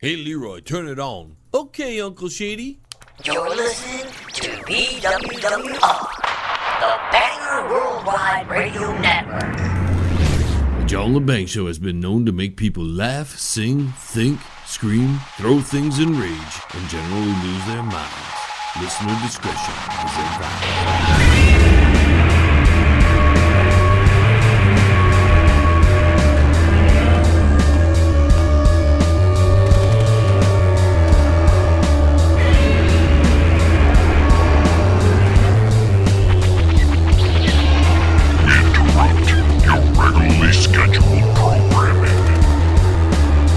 Hey, Leroy, turn it on. Okay, Uncle Shady. You're listening to BWWR, the Banger Worldwide Radio Network. The John Lebang Show has been known to make people laugh, sing, think, scream, throw things in rage, and generally lose their minds. Listener discretion is advised. Scheduled programming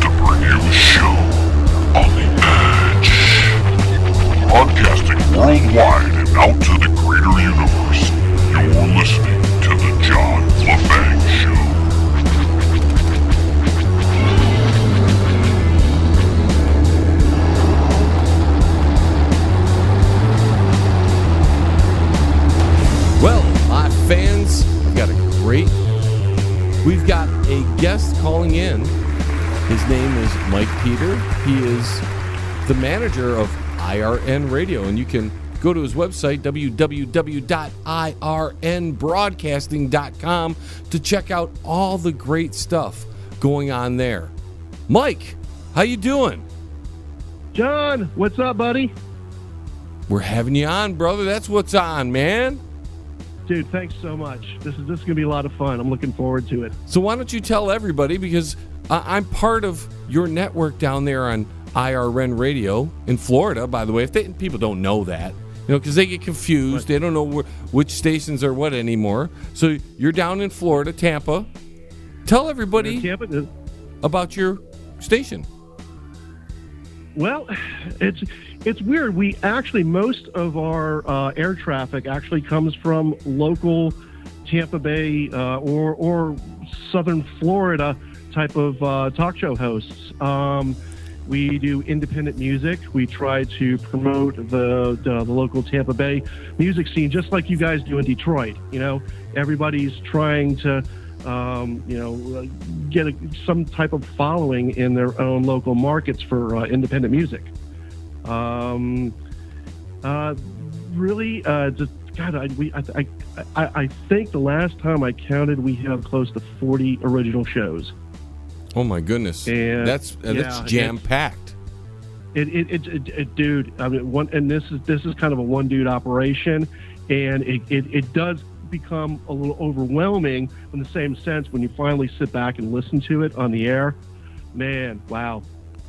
to bring you a show on the edge, broadcasting worldwide and out to the greater universe. You're listening to the John Lebang Show. Well, my fans, we've got a guest calling in. His name is Mike Peter. He is the manager of IRN Radio, and you can go to his website, www.irnbroadcasting.com, to check out all the great stuff going on there. Mike, how you doing? John, what's up, buddy? We're having you on, brother. That's what's on, man. Dude, thanks so much. This is going to be a lot of fun. I'm looking forward to it. So why don't you tell everybody, because I'm part of your network down there on IRN Radio in Florida, by the way. If people don't know that, because they get confused. They don't know which stations are what anymore. So you're down in Florida, Tampa. Tell everybody about your station. Well, it's weird. We actually, most of our air traffic actually comes from local Tampa Bay or Southern Florida type of talk show hosts. We do independent music. We try to promote the local Tampa Bay music scene, just like you guys do in Detroit. Everybody's trying to get some type of following in their own local markets for independent music. Really, just God, I think the last time I counted, we have close to 40 original shows. Oh my goodness, and that's jam packed. It, dude. I mean, this is kind of a one dude operation, and it does become a little overwhelming in the same sense when you finally sit back and listen to it on the air. Man, wow.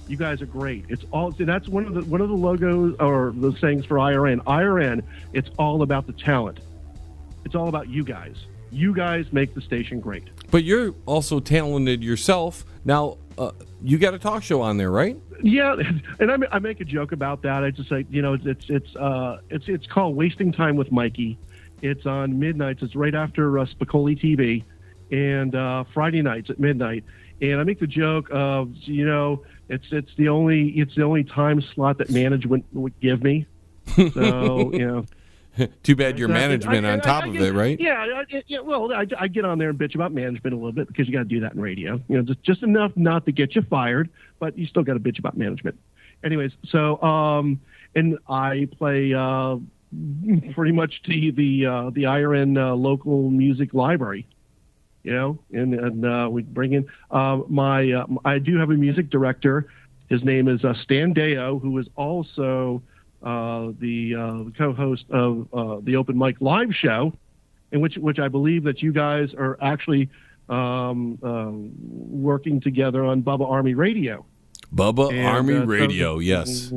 You guys are great. That's one of the logos or the sayings for IRN. IRN, it's all about the talent. It's all about you guys. You guys make the station great. But you're also talented yourself. Now, you got a talk show on there, right? Yeah, and I make a joke about that. I just say, it's called Wasting Time with Mikey. It's on midnights. It's right after Spicoli TV, and Friday nights at midnight. And I make the joke of, it's the only time slot that management would give me. So, Too bad your management on top of it, right? Yeah. Well, I get on there and bitch about management a little bit because you got to do that in radio. Just enough not to get you fired, but you still got to bitch about management. Anyways, so and I play pretty much to the IRN local music library. And we bring in I do have a music director. His name is Stan Deo, who is also the co-host of the Open Mic Live show, in which I believe that you guys are actually working together on Bubba Army Radio. Bubba Army Radio, yes.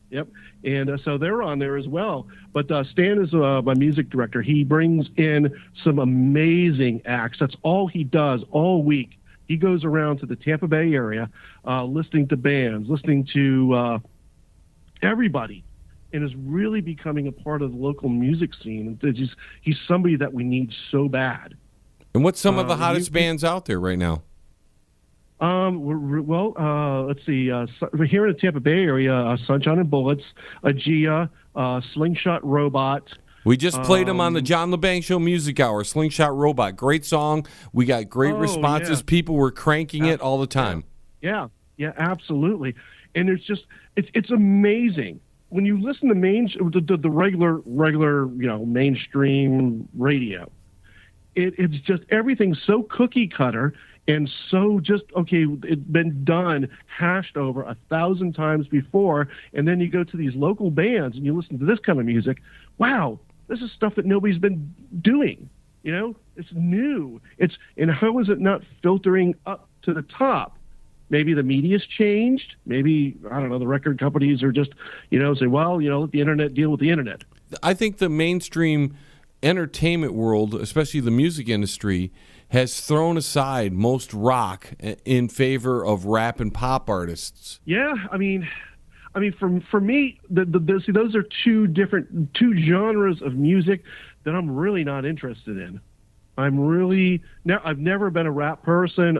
Yep. And so they're on there as well. But Stan is my music director. He brings in some amazing acts. That's all he does all week. He goes around to the Tampa Bay area, listening to bands, listening to everybody, and is really becoming a part of the local music scene. He's somebody that we need so bad. And what's some of the hottest bands out there right now? Let's see. We're here in the Tampa Bay area, Sunshine and Bullets, Aegea, Slingshot Robot. We just played them on the John Lebang Show Music Hour, Slingshot Robot. Great song. We got great responses. Yeah. People were cranking it all the time. Yeah, absolutely. And it's amazing when you listen to the regular mainstream radio. It's just everything's so cookie cutter and so just it's been done, hashed over 1,000 times before, and then you go to these local bands and you listen to this kind of music. Wow, this is stuff that nobody's been doing. It's new. And how is it not filtering up to the top? Maybe the media's changed. Maybe, I don't know, the record companies are just, say, well, let the internet deal with the internet. I think the mainstream entertainment world, especially the music industry, has thrown aside most rock in favor of rap and pop artists. Yeah, I mean, for me, those are two genres of music that I'm really not interested in. I've never been a rap person.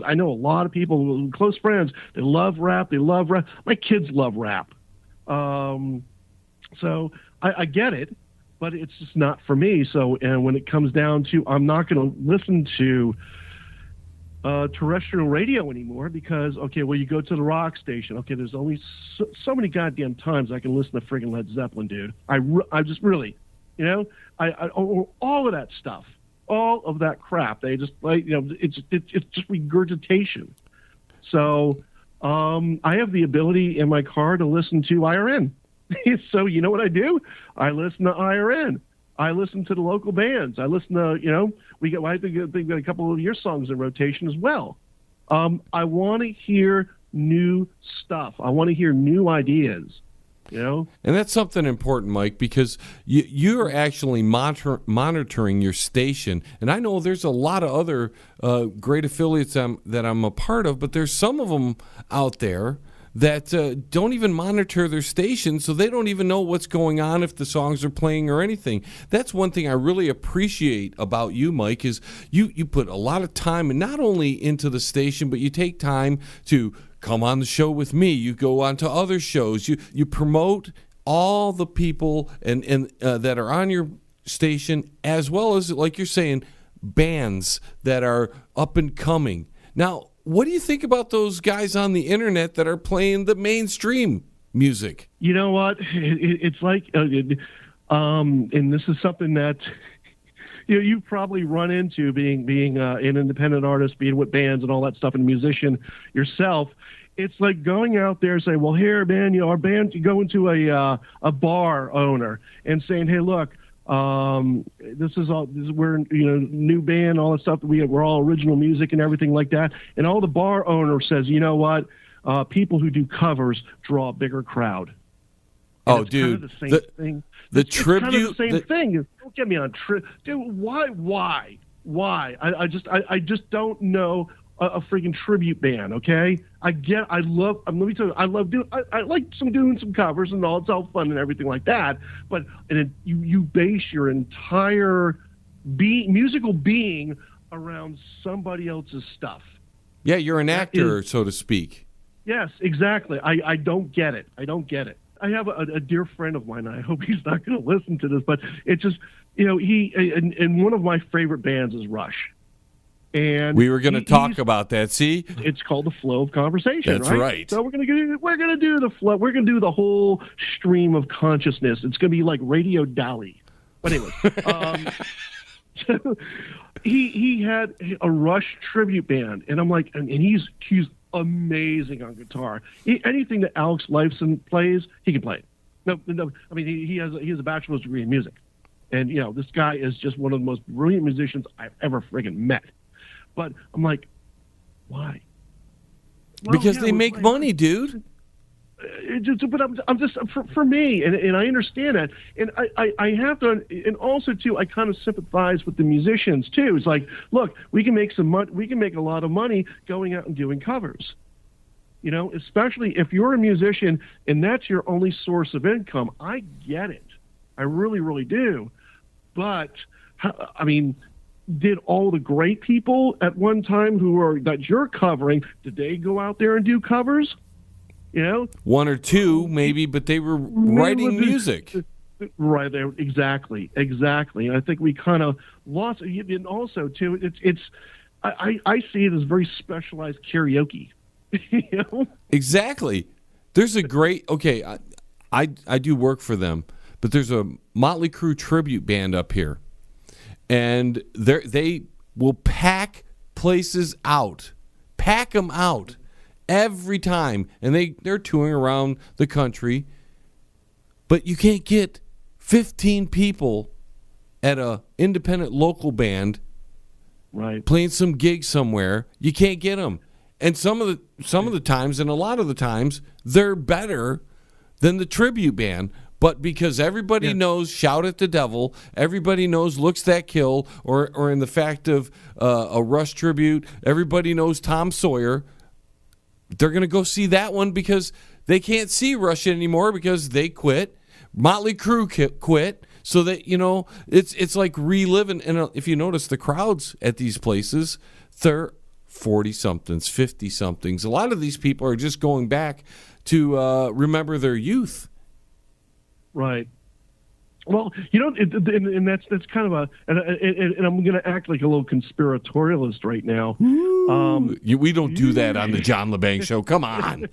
I know a lot of people, close friends, they love rap. My kids love rap. So I get it, but it's just not for me. So, and when it comes down to, I'm not going to listen to terrestrial radio anymore because, you go to the rock station. There's only so many goddamn times I can listen to friggin' Led Zeppelin, dude. I just really, all of that stuff. All of that crap, they just it's just regurgitation. So I have the ability in my car to listen to IRN. So you know what I do? I listen to IRN. I listen to the local bands. I listen to I think we got a couple of your songs in rotation as well. I want to hear new stuff. I want to hear new ideas. And that's something important, Mike, because you're actually monitoring your station. And I know there's a lot of other great affiliates that I'm a part of, but there's some of them out there that don't even monitor their station, so they don't even know what's going on, if the songs are playing or anything. That's one thing I really appreciate about you, Mike, is you put a lot of time, and not only into the station, but you take time to come on the show with me. You go on to other shows. You promote all the people and that are on your station, as well as, like you're saying, bands that are up and coming. Now, what do you think about those guys on the internet that are playing the mainstream music? You know what? It's like, and this is something that you probably run into being an independent artist, being with bands and all that stuff, and a musician yourself. It's like going out there and saying, well, here, man, our band, you go into a bar owner and saying, hey, look, we're new band, all that stuff. We're all original music and everything like that. And all the bar owner says, you know what? People who do covers draw a bigger crowd. And dude, kind of the same thing. The tribute, kind of the same thing. Don't get me on dude. Why? I just don't know a freaking tribute band. Okay, let me tell you, I love doing some covers and all. It's all fun and everything like that. But you base your entire musical being around somebody else's stuff. Yeah, you're an actor, so to speak. Yes, exactly. I don't get it. I have a dear friend of mine. I hope he's not going to listen to this, but it's just, he and one of my favorite bands is Rush. And we were going to talk about that. See, it's called the flow of conversation. That's right. So we're going to do the flow. We're going to do the whole stream of consciousness. It's going to be like Radio Dali. But anyway, so he had a Rush tribute band, and I'm like, and he's amazing on guitar. Anything that Alex Lifeson plays, he can play it. No. I mean, he has a bachelor's degree in music, and this guy is just one of the most brilliant musicians I've ever friggin' met. But I'm like, why? Well, because they make money, dude. But I'm just for me, and I understand that, and I have to, and also too, I kind of sympathize with the musicians too. It's like, look, we can make some money, we can make a lot of money going out and doing covers. Especially if you're a musician and that's your only source of income. I get it, I really, really do. But I mean, did all the great people at one time that you're covering, did they go out there and do covers? One or two maybe, but they were writing music. Right there, exactly. And I think we kind of lost. And also too, I see it as very specialized karaoke. Exactly. There's a great I do work for them, but there's a Motley Crue tribute band up here, and they will pack places out, pack them out every time, and they're touring around the country, but you can't get 15 people at a independent local band, right, playing some gig somewhere. You can't get them, and some of the times, and a lot of the times, they're better than the tribute band. But because everybody knows Shout at the Devil, everybody knows Looks That Kill, or in the fact of a Rush tribute, everybody knows Tom Sawyer, they're going to go see that one because they can't see Rush anymore because they quit. Motley Crue quit. So that, it's like reliving. And if you notice the crowds at these places, they're 40-somethings, 50-somethings. A lot of these people are just going back to remember their youth. Right. Well, and that's kind of and I'm going to act like a little conspiratorialist right now. We don't do that on the John Lebang Show. Come on.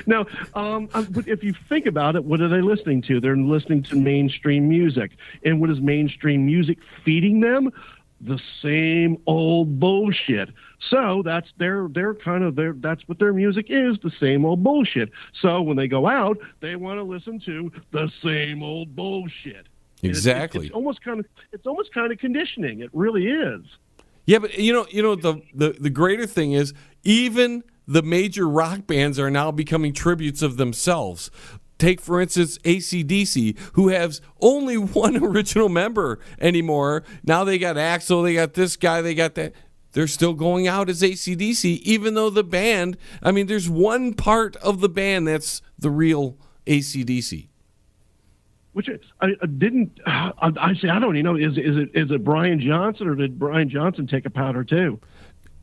No, but if you think about it, what are they listening to? They're listening to mainstream music. And what is mainstream music feeding them? The same old bullshit. So that's that's what their music is, the same old bullshit. So when they go out, they want to listen to the same old bullshit. Exactly. It's almost kind of conditioning. It really is. Yeah, but the greater thing is even the major rock bands are now becoming tributes of themselves. Take, for instance, AC/DC, who has only one original member anymore. Now they got Axl, they got this guy, they got that. They're still going out as AC/DC, even though the band, there's one part of the band that's the real AC/DC. Which I don't even know. Is it Brian Johnson, or did Brian Johnson take a powder too?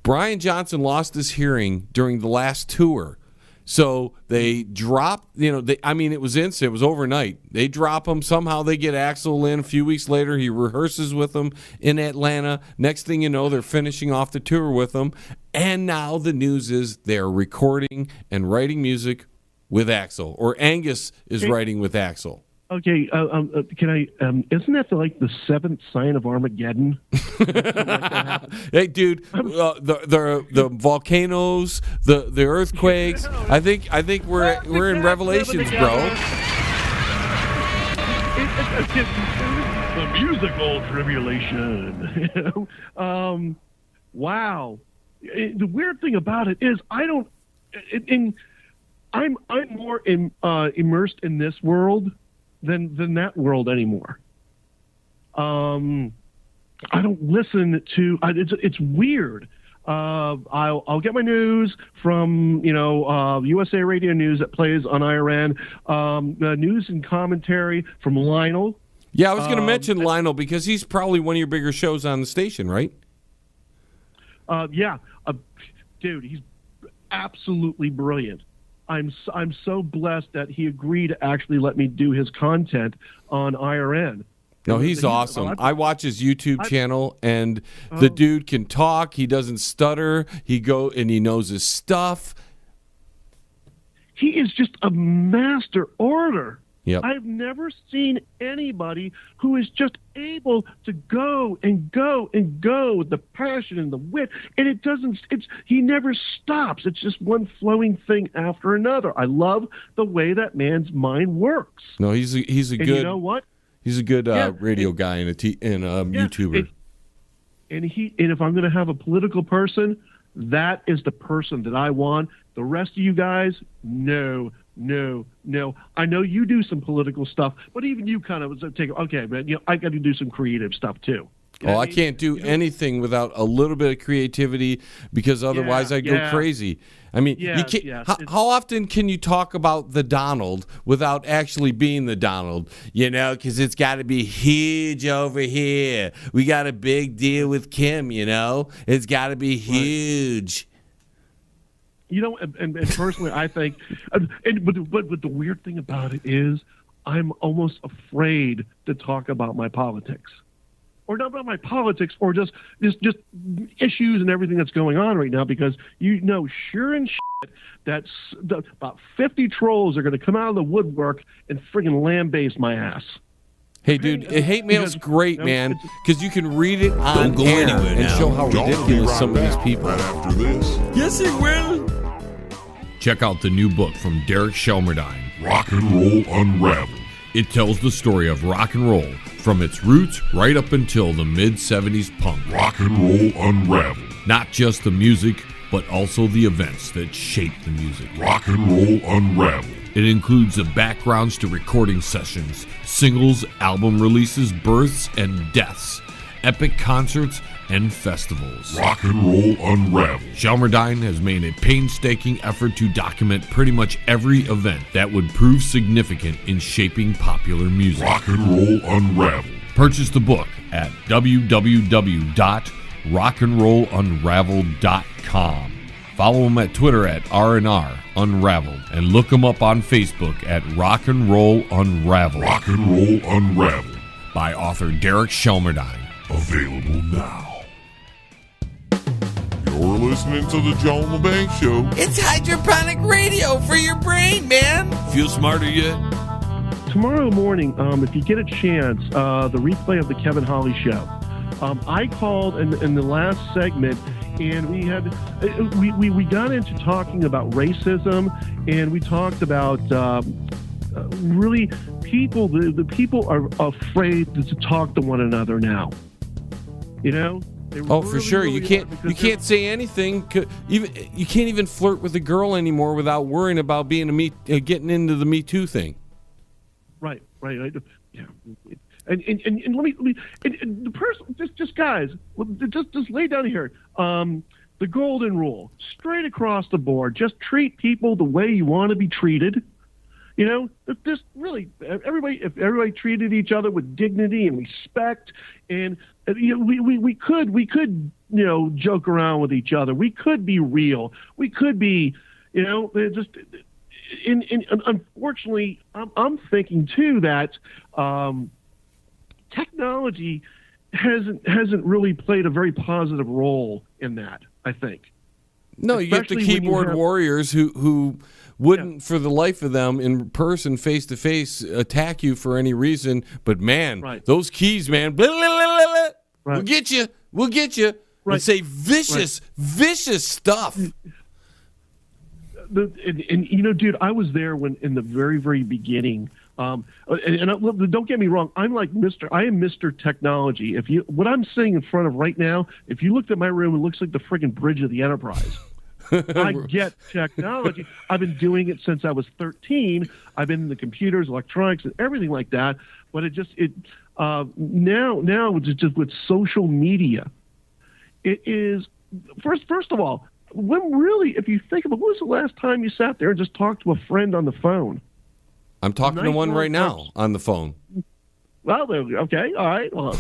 Brian Johnson lost his hearing during the last tour. So they dropped, it was instant. It was overnight. They drop him. Somehow they get Axl in. A few weeks later, he rehearses with them in Atlanta. Next thing you know, they're finishing off the tour with them. And now the news is they're recording and writing music with Axl. Or Angus is writing with Axl. Okay, can I? Isn't that the seventh sign of Armageddon? Hey, dude, the volcanoes, the earthquakes. I think we're in Revelations, bro. The musical tribulation. Wow. The weird thing about it is I'm more immersed in this world than that world anymore. I don't listen to. It's weird. I'll get my news from USA Radio News that plays on IRN. News and commentary from Lionel. Yeah, I was going to mention Lionel because he's probably one of your bigger shows on the station, right? Yeah, dude, he's absolutely brilliant. I'm so blessed that he agreed to actually let me do his content on IRN. No, he's awesome. I watch his YouTube channel, and the dude can talk. He doesn't stutter. He knows his stuff. He is just a master orator. Yep. I've never seen anybody who is just able to go and go and go with the passion and the wit, and he never stops. It's just one flowing thing after another. I love the way that man's mind works. No, he's a good. You know what? He's a good radio guy and a YouTuber. And if I'm going to have a political person, that is the person that I want. The rest of you guys, no. I know you do some political stuff, but even you kind of take, okay, man, I got to do some creative stuff too. I can't do anything without a little bit of creativity because otherwise I'd go crazy. You can't. How often can you talk about the Donald without actually being the Donald? Because it's got to be huge over here. We got a big deal with Kim. It's got to be huge. And personally, I think, but the weird thing about it is, I'm almost afraid to talk about my politics, or not about my politics, or just issues and everything that's going on right now, because sure and that's about 50 trolls are going to come out of the woodwork and friggin' lambaste my ass. Hey, dude, hate mail's great, man, because you can read it on go air anywhere and now. show how John will be ridiculous right some of these back people right are. after this. Yes, it will. Check out the new book from Derek Shelmerdine. Rock and Roll Unraveled. It tells the story of rock and roll from its roots right up until the mid-'70s punk. Rock and Roll Unraveled. Not just the music, but also the events that shaped the music. Rock and Roll Unraveled. It includes the backgrounds to recording sessions, singles, album releases, births and deaths, epic concerts, and festivals. Rock and Roll Unraveled. Shelmerdine has made a painstaking effort to document pretty much every event that would prove significant in shaping popular music. Rock and Roll Unraveled. Purchase the book at www.rockandrollunraveled.com. Follow him at Twitter at R&R Unraveled and look him up on Facebook at Rock and Roll Unraveled. Rock and Roll Unraveled. By author Derek Shelmerdine. Available now. You're listening to the John Lebang Show. It's hydroponic radio for your brain, man. Feel smarter yet? Tomorrow morning, if you get a chance, the replay of the Kevin Holly Show. I called in the last segment, and we got into talking about racism, and we talked about really people. The people are afraid to talk to one another now. You know. Oh, for sure. You can't say anything. You can't even flirt with a girl anymore without worrying about being getting into the Me Too thing. Right. Yeah. And let me and the person just guys, just lay down here. The golden rule, straight across the board. Just treat people the way you want to be treated. You know, if everybody treated each other with dignity and respect, and we could joke around with each other. We could be real. We could be, just. Unfortunately, I'm thinking too that technology hasn't really played a very positive role in that. I think. No, you get the keyboard warriors who wouldn't, for the life of them, in person, face to face, attack you for any reason. But man, those keys, man, blah, blah, blah, blah, blah. We'll get you, and say vicious stuff. And dude, I was there when in the very, very beginning. And don't get me wrong, I am Mr. Technology. What I'm sitting in front of right now, if you looked at my room, it looks like the friggin' bridge of the Enterprise. I get technology. I've been doing it since I was 13. I've been in the computers, electronics, and everything like that. But now just with social media, it is first of all, if you think about, when was the last time you sat there and just talked to a friend on the phone? I'm talking to one right now on the phone. Well, okay, all right. Well,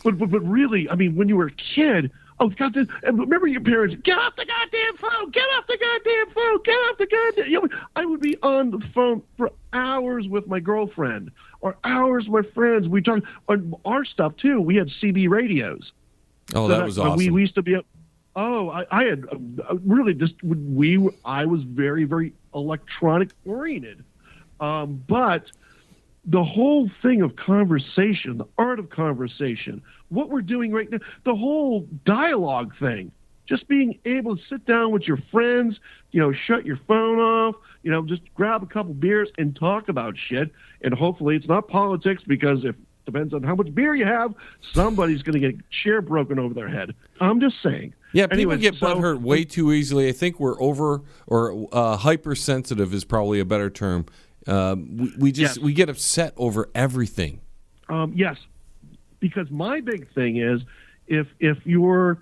but really, I mean, when you were a kid, God, remember your parents, get off the goddamn phone, get off the goddamn phone, get off the goddamn. I would be on the phone for hours with my girlfriend or hours with my friends. We talked on our stuff too. We had CB radios. Oh, that was awesome. We used to be. I had really just I was very, very electronic oriented, but the whole thing of conversation, the art of conversation, what we're doing right now, the whole dialogue thing, just being able to sit down with your friends, shut your phone off, just grab a couple beers and talk about shit. And hopefully it's not politics, because if depends on how much beer you have, somebody's going to get a chair broken over their head. I'm just saying. Yeah, people get butthurt way too easily. I think we're hypersensitive is probably a better term. We get upset over everything. Yes, because my big thing is if you're,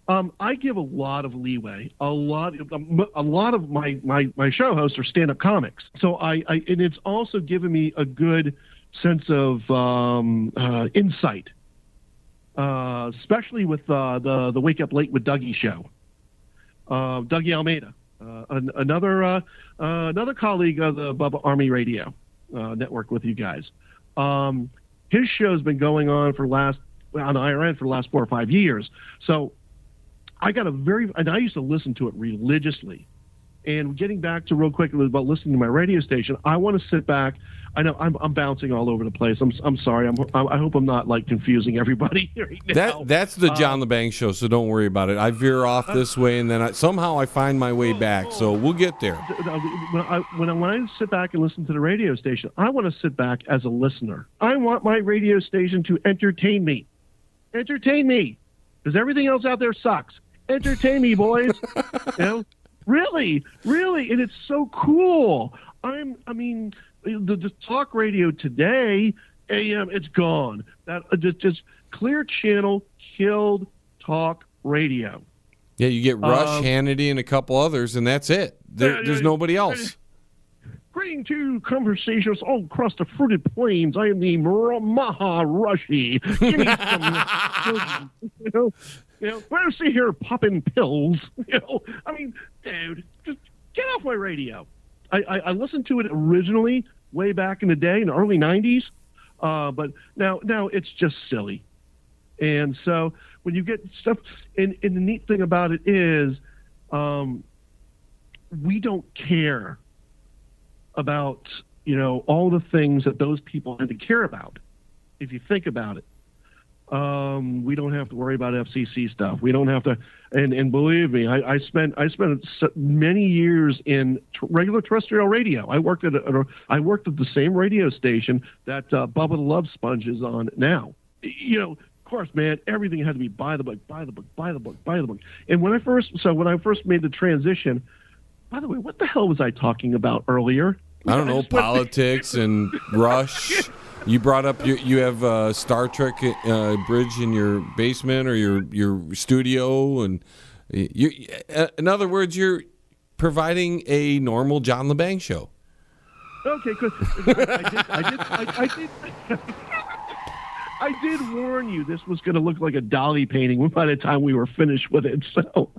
I give a lot of leeway. A lot of my show hosts are stand-up comics, so and it's also given me a good sense of insight. Especially with the Wake Up Late with Dougie show. Dougie Almeida, another colleague of the Bubba Army Radio network with you guys. His show's been going on for the last on IRN for the last 4 or 5 years. So I used to listen to it religiously. And getting back to real quick about listening to my radio station, I want to sit back. I know I'm bouncing all over the place. I'm sorry. I hope I'm not like confusing everybody right now. That's the John Lebang Show, so don't worry about it. I veer off this way, and then somehow I find my way back. So we'll get there. When I sit back and listen to the radio station, I want to sit back as a listener. I want my radio station to entertain me. Entertain me, because everything else out there sucks. Entertain me, boys. Really, and it's so cool. The talk radio today, AM, it's gone. That just Clear Channel killed talk radio. Yeah, you get Rush, Hannity, and a couple others, and that's it. There's nobody else. Bringing to conversations all across the fruited plains. I am the Maha Rushy. Give me some, I see here popping pills. Dude, just get off my radio. I listened to it originally way back in the day, in the early 90s, but now it's just silly. And so when you get stuff, and the neat thing about it is we don't care about, all the things that those people had to care about, if you think about it. We don't have to worry about FCC stuff. We don't have to, and believe me, I spent many years in regular terrestrial radio. I worked at the same radio station that Bubba the Love Sponge is on now. Of course, man, everything had to be by the book. And when I first made the transition, by the way, what the hell was I talking about earlier? I don't know, politics and Rush. You brought up you have Star Trek bridge in your basement or your studio, and in other words, you're providing a normal John Lebang show. Okay, good. I did warn you this was going to look like a Dali painting by the time we were finished with it. So.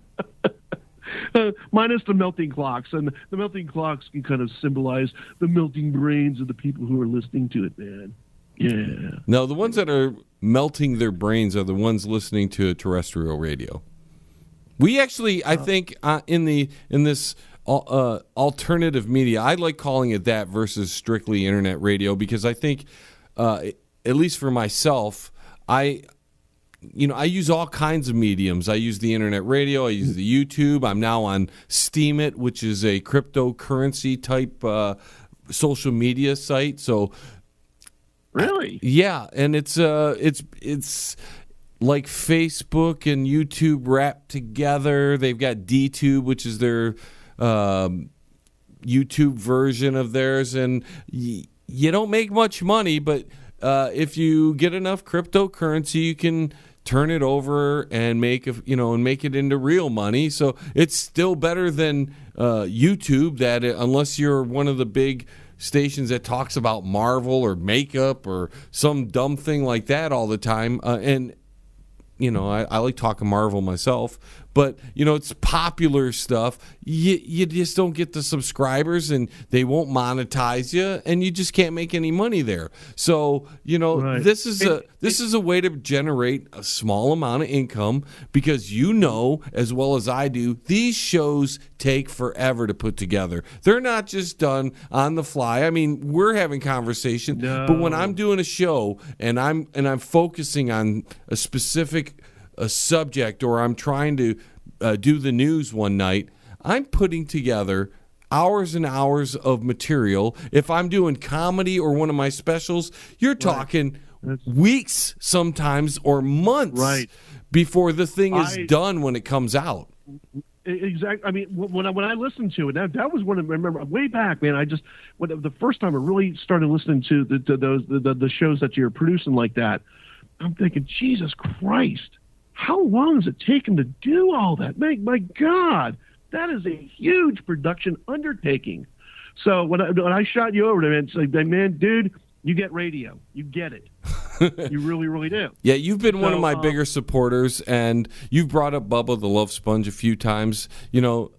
Minus the melting clocks, and the melting clocks can kind of symbolize the melting brains of the people who are listening to it, man. Yeah. No, the ones that are melting their brains are the ones listening to terrestrial radio. We actually, I think, in this alternative media, I like calling it that versus strictly internet radio, because I think, at least for myself, I use all kinds of mediums. I use the internet radio. I use the YouTube. I'm now on Steam It, which is a cryptocurrency type social media site. So, really, yeah, and it's like Facebook and YouTube wrapped together. They've got DTube, which is their YouTube version of theirs, and you don't make much money, but if you get enough cryptocurrency, you can turn it over and make it into real money. So it's still better than YouTube. That unless you're one of the big stations that talks about Marvel or makeup or some dumb thing like that all the time, and I like talking Marvel myself, but it's popular stuff. You just don't get the subscribers, and they won't monetize you, and you just can't make any money there. So right. This is a way to generate a small amount of income, because as well as I do, these shows take forever to put together. They're not just done on the fly. I mean, we're having conversation, but when I'm doing a show and I'm focusing on a specific subject, or I'm trying to do the news one night, I'm putting together hours and hours of material. If I'm doing comedy or one of my specials, you're talking weeks sometimes, or months before the thing is done when it comes out. Exactly. I mean, when I listened to it, that was one of, I remember way back, man. The first time I really started listening to the shows that you're producing like that, I'm thinking, Jesus Christ, how long has it taken to do all that? My God, that is a huge production undertaking. So when I shot you over there, man, it's like, man, dude, you get radio, you get it. You really, really do. Yeah, you've been one of my So, bigger supporters, and you've brought up Bubba the Love Sponge a few times. You know,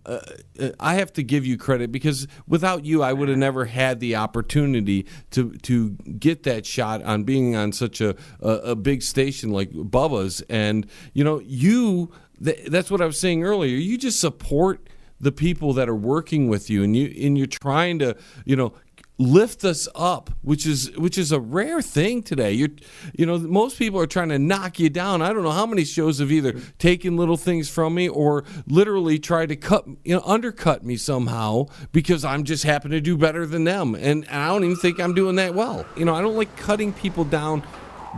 I have to give you credit because without you, I would have never had the opportunity to get that shot on being on such a big station like Bubba's. And, you know, that's what I was saying earlier. You just support the people that are working with you, and you're trying to, you know, lift us up, which is a rare thing today. You know, most people are trying to knock you down. I don't know how many shows have either taken little things from me or literally tried to undercut me somehow because I'm just happen to do better than them, and I don't even think I'm doing that well. You know, I don't like cutting people down,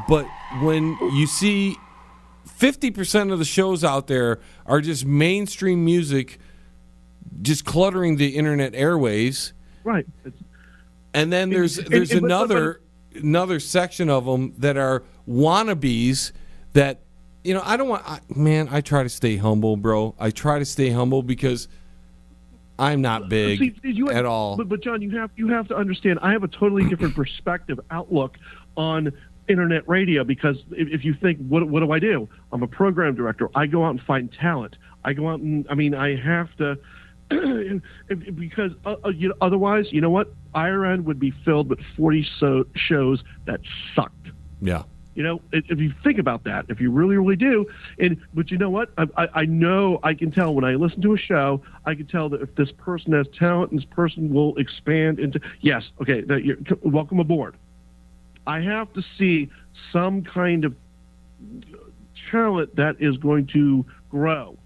but when you see 50% of the shows out there are just mainstream music, just cluttering the internet airways, right? And then there's another section of them that are wannabes that, you know, I try to stay humble, bro. I try to stay humble because I'm not big at all. But John, you have to understand, I have a totally different perspective, outlook on internet radio, because if you think, what do I do? I'm a program director. I go out and find talent. I go out and, I have to, because otherwise, you know what? IRN would be filled with 40 shows that sucked. Yeah. You know, if you think about that, if you really, really do, but you know what? I know, I can tell when I listen to a show, I can tell that if this person has talent and this person will expand into, yes, okay, welcome aboard. I have to see some kind of talent that is going to grow.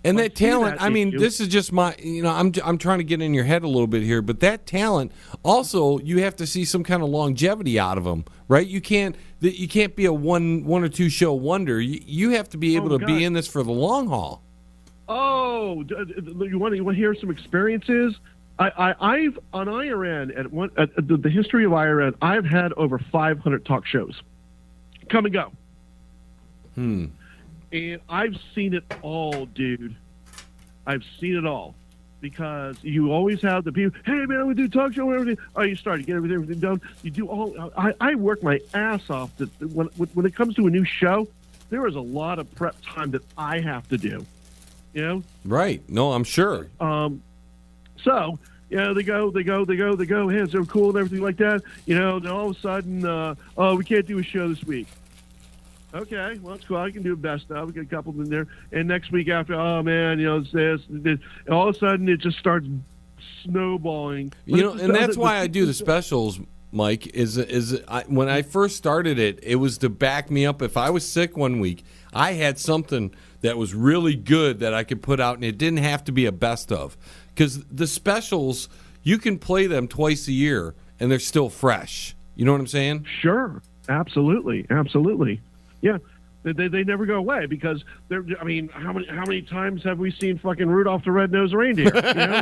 And that talent, this is just my, you know, I'm trying to get in your head a little bit here, but that talent also, you have to see some kind of longevity out of them, right? You can't be a one or two show wonder. You have to be able to be in this for the long haul. Oh, you want to hear some experiences? I've on IRN at the history of IRN, I've had over 500 talk shows come and go. And I've seen it all, dude. I've seen it all. Because you always have the people, hey, man, I'm going to do a talk show and everything. Oh, you start to get everything done. You do all. I work my ass off. When it comes to a new show, there is a lot of prep time that I have to do. You know? Right. No, I'm sure. So, yeah, they go. Hey, it's so cool and everything like that. You know, then all of a sudden, we can't do a show this week. Okay, well, that's cool. I can do best of. We got a couple in there. And next week after, oh, man, you know, it's this. All of a sudden, it just starts snowballing. You know, and that's why I do the specials, Mike, when I first started it, it was to back me up. If I was sick one week, I had something that was really good that I could put out, and it didn't have to be a best of. Because the specials, you can play them twice a year, and they're still fresh. You know what I'm saying? Sure. Absolutely. Yeah, they never go away because they're. I mean, how many times have we seen fucking Rudolph the Red-Nosed Reindeer? You know,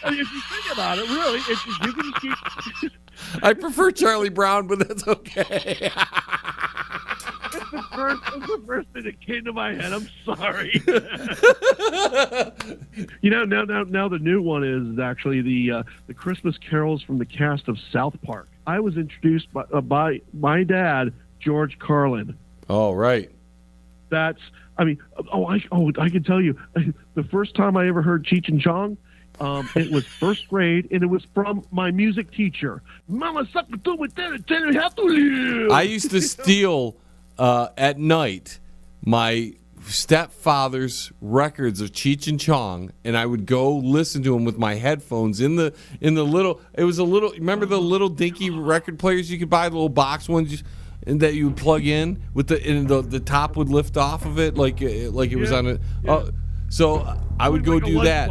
if you think about it, really, you can just keep. I prefer Charlie Brown, but that's okay. It's the first thing that came to my head. I'm sorry. You know, now the new one is actually the Christmas carols from the cast of South Park. I was introduced by my dad, George Carlin. Oh, right. I can tell you, the first time I ever heard Cheech and Chong, it was first grade, and it was from my music teacher. Mama, I used to steal at night my stepfather's records of Cheech and Chong, and I would go listen to them with my headphones in the little. It was a little. Remember the little dinky record players you could buy, the little box ones. And that you would plug in with the top would lift off of it like it was on it. Yeah. So I would go do that.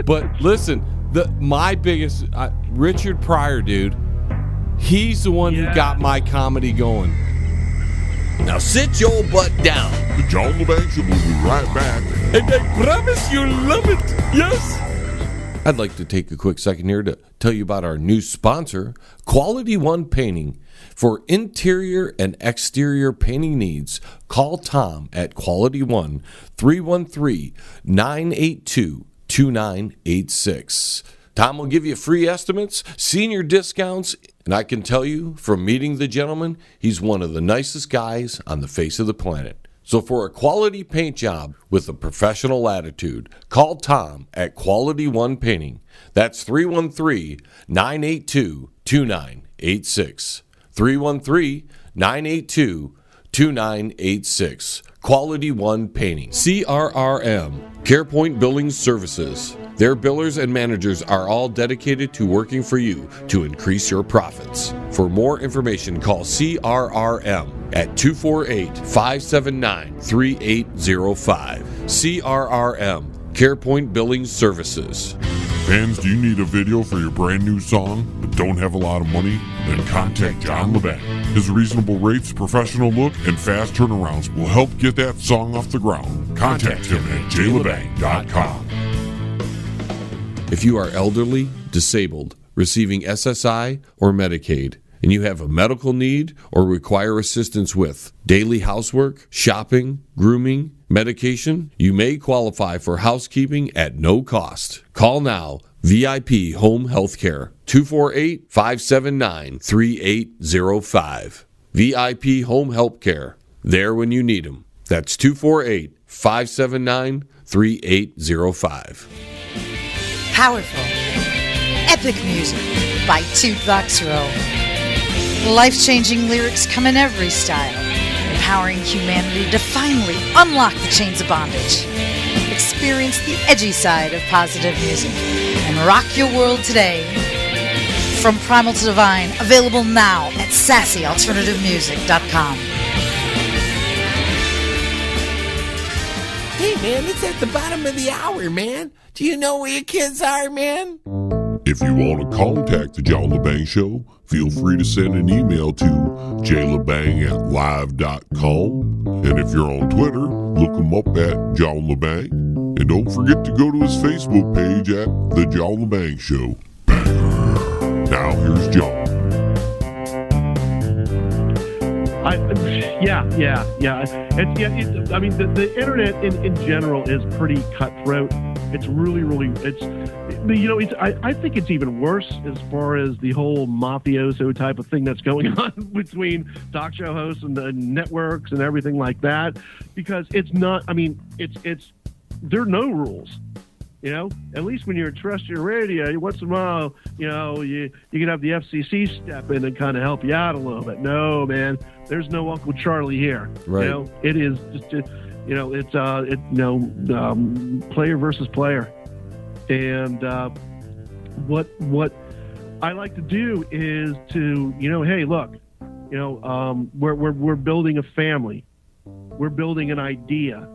But listen, my biggest Richard Pryor, dude. He's the one who got my comedy going. Now sit your butt down. The John Lebang Show will be right back. And I promise you'll love it. Yes. I'd like to take a quick second here to tell you about our new sponsor, Quality One Painting. For interior and exterior painting needs, call Tom at Quality One, 313-982-2986. Tom will give you free estimates, senior discounts, and I can tell you from meeting the gentleman, he's one of the nicest guys on the face of the planet. So for a quality paint job with a professional attitude, call Tom at Quality One Painting. That's 313-982-2986. 313-982-2986. Quality One Painting. CRRM, CarePoint Billing Services. Their billers and managers are all dedicated to working for you to increase your profits. For more information, call CRRM at 248-579-3805. CRRM, CarePoint Billing Services. Fans, do you need a video for your brand new song but don't have a lot of money? Then contact John Lebang. His reasonable rates, professional look, and fast turnarounds will help get that song off the ground. Contact him at jlebang.com. If you are elderly, disabled, receiving SSI or Medicaid, and you have a medical need or require assistance with daily housework, shopping, grooming, medication, you may qualify for housekeeping at no cost. Call now. VIP Home Healthcare, 248-579-3805. VIP Home Healthcare, there when you need them. That's 248-579-3805. Powerful, epic music by Toothbox Row. Life-changing lyrics come in every style, empowering humanity to finally unlock the chains of bondage. Experience the edgy side of positive music and rock your world today. From Primal to Divine, available now at sassyalternativemusic.com. Hey, man, it's at the bottom of the hour, man. Do you know where your kids are, man? If you want to contact the John Lebang Show, feel free to send an email to jlebang@live.com. And if you're on Twitter, look him up at John Lebang. And don't forget to go to his Facebook page at The John Lebang Show. Now here's John. I mean, the internet in general is pretty cutthroat. It's really, I think it's even worse as far as the whole mafioso type of thing that's going on between talk show hosts and the networks and everything like that. Because it's not, I mean, there are no rules. You know, at least when you're a terrestrial radio, once in a while, you can have the FCC step in and kind of help you out a little bit. No, man, there's no Uncle Charlie here. Right. You know, it is just, player versus player. And what I like to do is to, hey, look, we're building a family, we're building an idea.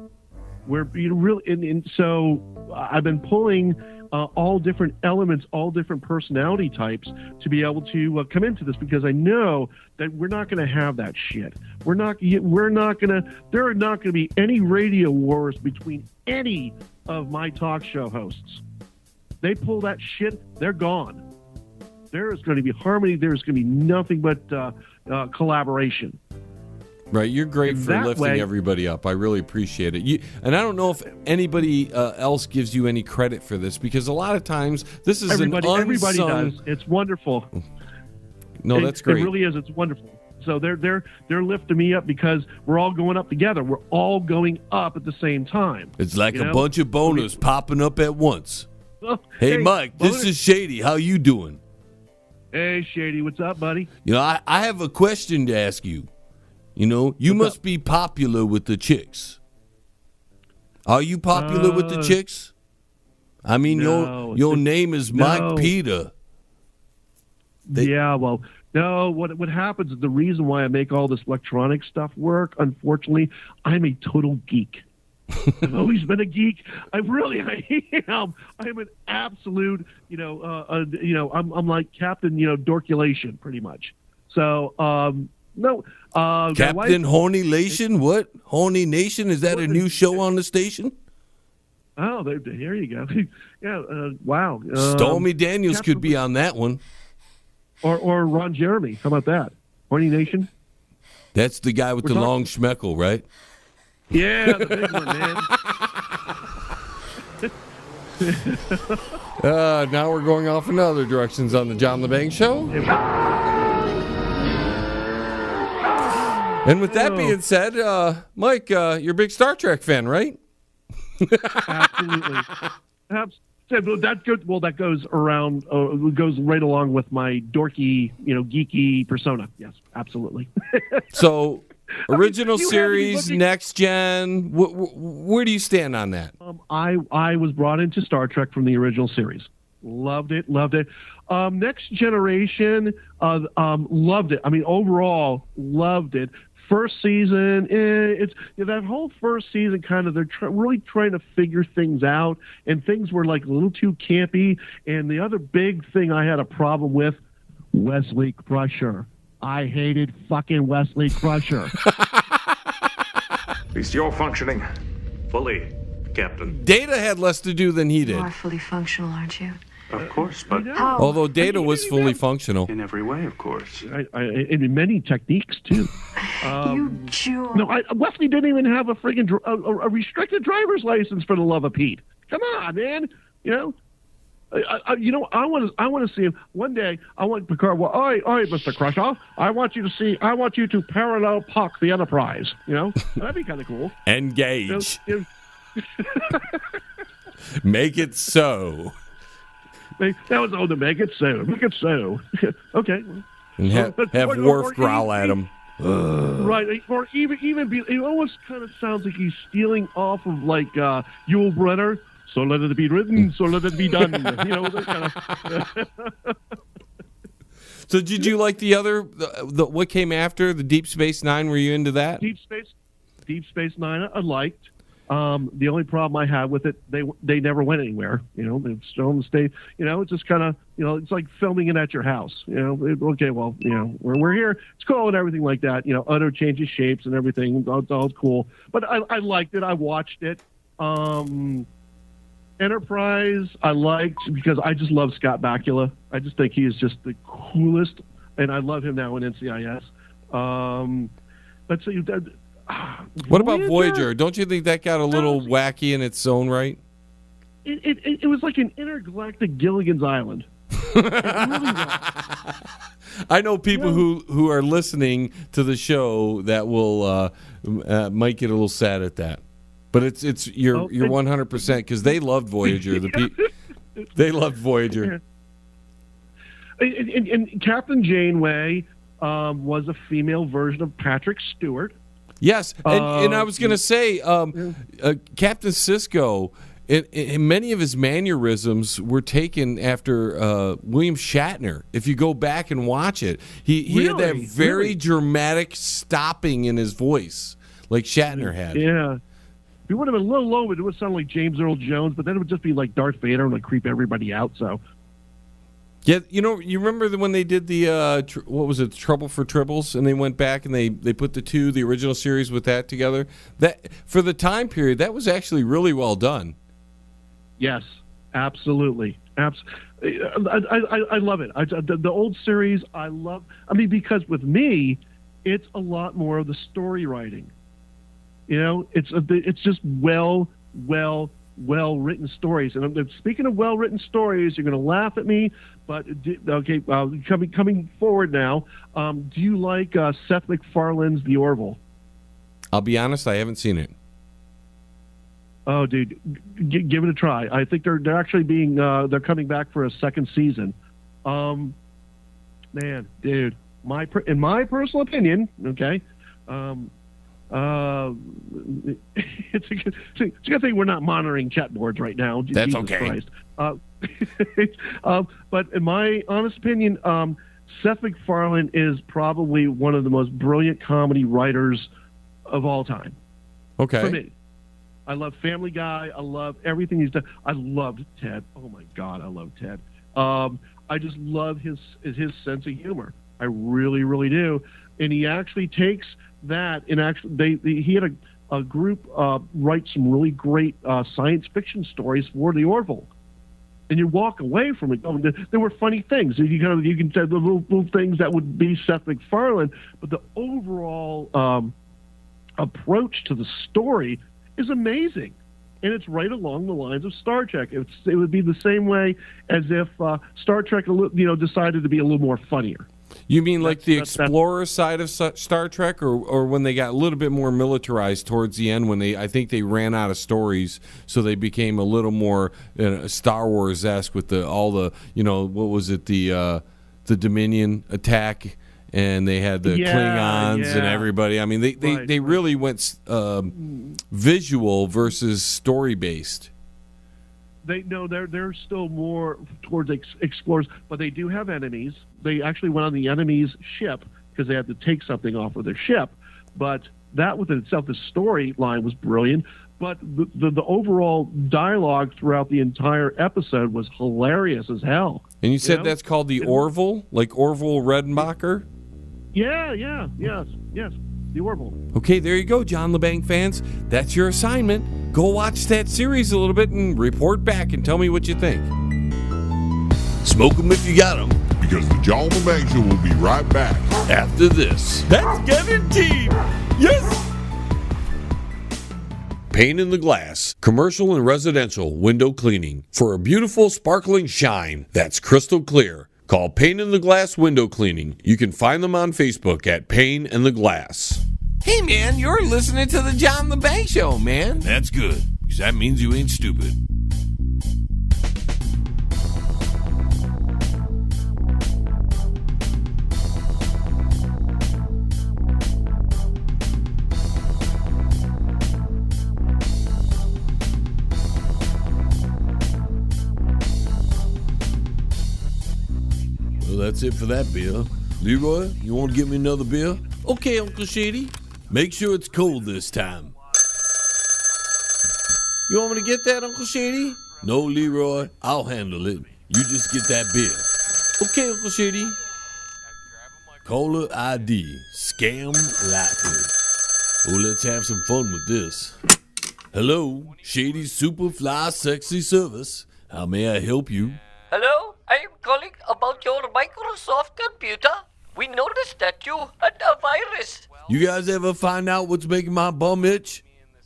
We're really, and so I've been pulling all different elements, all different personality types to be able to come into this, because I know that we're not going to have that shit. There are not going to be any radio wars between any of my talk show hosts. They pull that shit, they're gone. There is going to be harmony. There's going to be nothing but collaboration. Right, you're great for lifting everybody up. I really appreciate it. And I don't know if anybody else gives you any credit for this, because a lot of times this is everybody unsung... does. It's wonderful. No, that's great. It really is. It's wonderful. So they're lifting me up because we're all going up together. We're all going up at the same time. It's like a bunch of boners popping up at once. Oh, hey, Mike, this is Shady. How you doing? Hey, Shady, what's up, buddy? I have a question to ask you. You must be popular with the chicks. Are you popular with the chicks? I mean, your name is Mike Peter. No. What happens is the reason why I make all this electronic stuff work, unfortunately, I'm a total geek. I've always been a geek. I am. I'm an absolute, I'm like Captain, Dorculation, pretty much. So, no. Captain Hornylation? What? Horny Nation? Is that a new show on the station? Oh, there you go. Yeah, wow. Stormy Daniels could be on that one. Or Ron Jeremy. How about that? Horny Nation? That's the guy with the long schmeckle, right? Yeah, the big one, man. Now we're going off in other directions on the John Lebang Show. And with that being said, Mike, you're a big Star Trek fan, right? Absolutely. That goes around. Goes right along with my dorky, geeky persona. Yes, absolutely. So, original series, next gen. Where do you stand on that? I was brought into Star Trek from the original series. Loved it. Next generation, loved it. I mean, overall, loved it. First season, that whole first season, kind of, they're really trying to figure things out, and things were like a little too campy. And the other big thing I had a problem with, Wesley Crusher. I hated fucking Wesley Crusher. At least you're functioning fully, Captain. Data had less to do than he did. You are fully functional, aren't you? Of course, but although Data was fully functional. in every way, of course. In many techniques, too. You jerk. No, Wesley didn't even have a friggin' a restricted driver's license, for the love of Pete. Come on, man. I want to see him one day. I want Picard. Well, all right, Mr. Crusher. I want you to parallel park the Enterprise. That'd be kind of cool. Engage. Make it so. That was to make it so. Make it so. Okay. And have Worf growl at him. Right, or even be. It almost kind of sounds like he's stealing off of like Yul Brynner. So let it be written, so let it be done. That kind of. So did you like the other? What came after the Deep Space Nine? Were you into that? Deep Space Nine, I liked. The only problem I had with it, they never went anywhere. They're still in the state. It's just kind of, it's like filming it at your house. Okay, well, we're here. It's cool and everything like that. Otto changes shapes and everything. It's all cool. But I liked it. I watched it. Enterprise, I liked because I just love Scott Bakula. I just think he is just the coolest, and I love him now in NCIS. Let's see. What about Voyager? Don't you think that got a little wacky in its own right? It was like an intergalactic Gilligan's Island. It really was. I know people who are listening to the show that will might get a little sad at that, but you're 100% because they loved Voyager. They loved Voyager. And Captain Janeway was a female version of Patrick Stewart. Yes, and I was going to say, Captain Sisko, in many of his mannerisms were taken after William Shatner. If you go back and watch it, he had that very dramatic stopping in his voice, like Shatner had. Yeah. It would have been a little low, but it would sound like James Earl Jones, but then it would just be like Darth Vader and like creep everybody out, so... Yeah, you remember when they did the what was it, Trouble for Tribbles, and they went back and they put the original series with that together. That for the time period, that was actually really well done. Yes, absolutely. I love it. The old series, I love. I mean, because with me, it's a lot more of the story writing. It's just well written stories. And speaking of well written stories, you're going to laugh at me. But okay, coming forward now, do you like Seth MacFarlane's The Orville? I'll be honest, I haven't seen it. Oh, dude, give it a try. I think they're actually they're coming back for a second season. Man, dude, in my personal opinion, okay. It's a good thing we're not monitoring chat boards right now. That's Jesus okay. Christ. But in my honest opinion, Seth MacFarlane is probably one of the most brilliant comedy writers of all time. Okay. For me. I love Family Guy. I love everything he's done. I loved Ted. Oh, my God, I love Ted. I just love his sense of humor. I really, really do. And he actually takes that and actually he had a group write some really great science fiction stories for the Orville. And you walk away from it. There were funny things. You can say the little things that would be Seth MacFarlane, but the overall approach to the story is amazing. and it's right along the lines of Star Trek. It would be the same way as if Star Trek, decided to be a little more funnier. You mean like the explorer side of Star Trek, or when they got a little bit more militarized towards the end, when I think they ran out of stories, so they became a little more Star Wars-esque with all the what was it, the Dominion attack, and they had the Klingons and everybody. I mean, they really went visual versus story-based. They're still more towards explorers, but they do have enemies. They actually went on the enemy's ship because they had to take something off of their ship. But that within itself, the storyline was brilliant. But the overall dialogue throughout the entire episode was hilarious as hell. And you said that's called the Orville, like Orville Redenbacher? Yes, the Orville. Okay, there you go, John Lebang fans. That's your assignment. Go watch that series a little bit and report back and tell me what you think. Smoke them if you got them. Because the John Lebang Show will be right back after this. That's guaranteed. Yes. Pane in the Glass, commercial and residential window cleaning for a beautiful sparkling shine that's crystal clear. Call Pane in the Glass Window Cleaning. You can find them on Facebook at Pane in the Glass. Hey, man, you're listening to the John Lebang Show, man. That's good, because that means you ain't stupid. Well, that's it for that beer. Leroy, you want to get me another beer? Okay, Uncle Shady. Make sure it's cold this time. You want me to get that, Uncle Shady? No, Leroy, I'll handle it. You just get that beer. Okay, Uncle Shady. Caller ID, scam likely. Oh, let's have some fun with this. Hello, Shady's Superfly Sexy Service. How may I help you? Hello, I am calling about your Microsoft computer. We noticed that you had a virus. You guys ever find out what's making my bum itch?